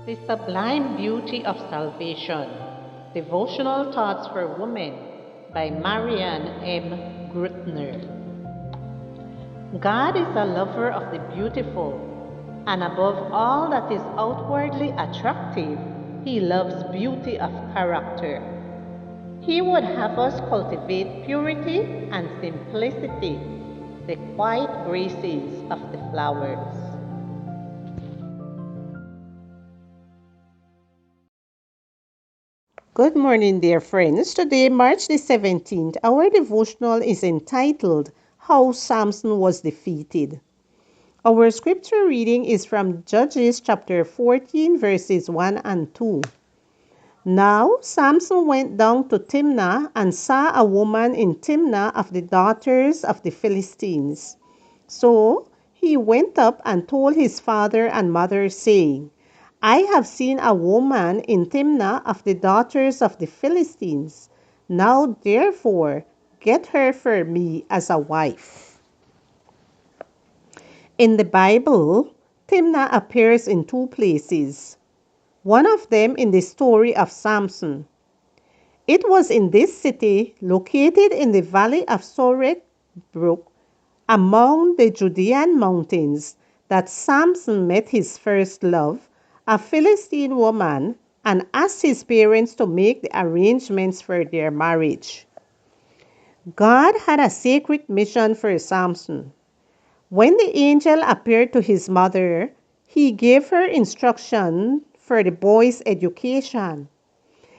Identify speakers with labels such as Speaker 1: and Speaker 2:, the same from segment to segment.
Speaker 1: The Sublime Beauty of Salvation. Devotional Thoughts for Women by Marianne M. Grutner. God is a lover of the beautiful, and above all that is outwardly attractive, He loves beauty of character. He would have us cultivate purity and simplicity, the quiet graces of the flowers.
Speaker 2: Good morning, dear friends. Today, March the 17th, our devotional is entitled How Samson Was Defeated. Our scripture reading is from Judges chapter 14, verses 1 and 2. Now Samson went down to Timnah and saw a woman in Timnah of the daughters of the Philistines. So he went up and told his father and mother, saying, I have seen a woman in Timnah of the daughters of the Philistines. Now therefore get her for me as a wife. In the Bible, Timnah appears in two places. One of them in the story of Samson. It was in this city, located in the valley of Sorek Brook, among the Judean mountains, that Samson met his first love, a Philistine woman, and asked his parents to make the arrangements for their marriage. God had a sacred mission for Samson. When the angel appeared to his mother, he gave her instruction for the boy's education.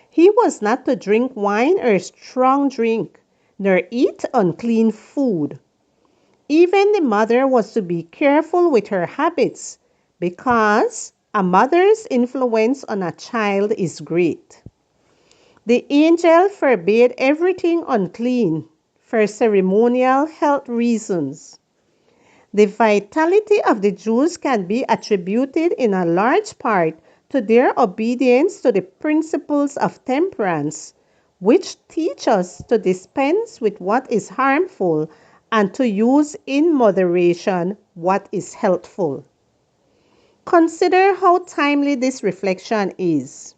Speaker 2: He was not to drink wine or strong drink, nor eat unclean food. Even the mother was to be careful with her habits, because a mother's influence on a child is great. The angel forbade everything unclean for ceremonial health reasons. The vitality of the Jews can be attributed in a large part to their obedience to the principles of temperance, which teach us to dispense with what is harmful and to use in moderation what is healthful. Consider how timely this reflection is.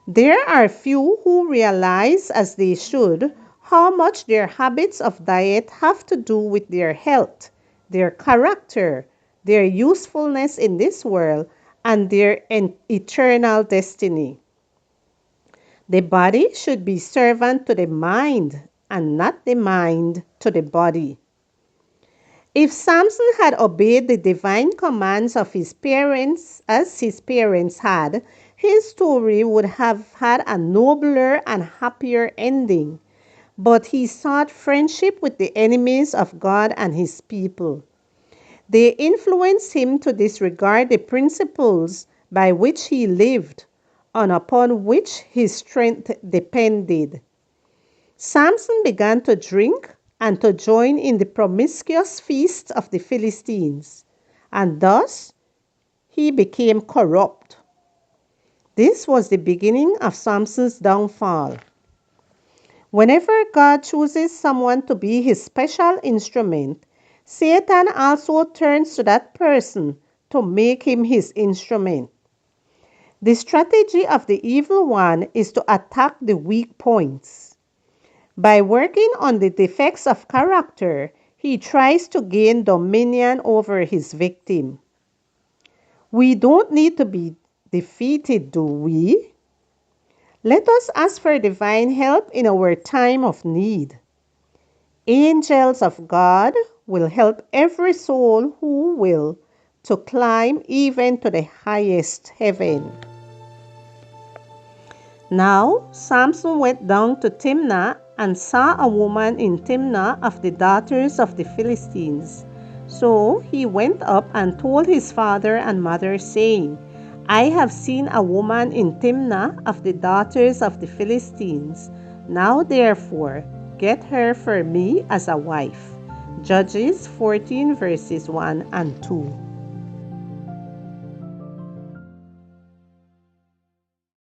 Speaker 2: There are few who realize, as they should, how much their habits of diet have to do with their health, their character, their usefulness in this world, and their eternal destiny. The body should be servant to the mind, and not the mind to the body. If Samson had obeyed the divine commands of his parents as his parents had, his story would have had a nobler and happier ending. But he sought friendship with the enemies of God and his people. They influenced him to disregard the principles by which he lived and upon which his strength depended. Samson began to drink and to join in the promiscuous feasts of the Philistines, and thus he became corrupt. This was the beginning of Samson's downfall. Whenever God chooses someone to be his special instrument, Satan also turns to that person to make him his instrument. The strategy of the evil one is to attack the weak points. By working on the defects of character, he tries to gain dominion over his victim. We don't need to be defeated, do we? Let us ask for divine help in our time of need. Angels of God will help every soul who will to climb even to the highest heaven. Now Samson went down to Timnah and saw a woman in Timnah of the daughters of the Philistines. So he went up and told his father and mother, saying, I have seen a woman in Timnah of the daughters of the Philistines. Now therefore get her for me as a wife. Judges 14 verses 1 and 2.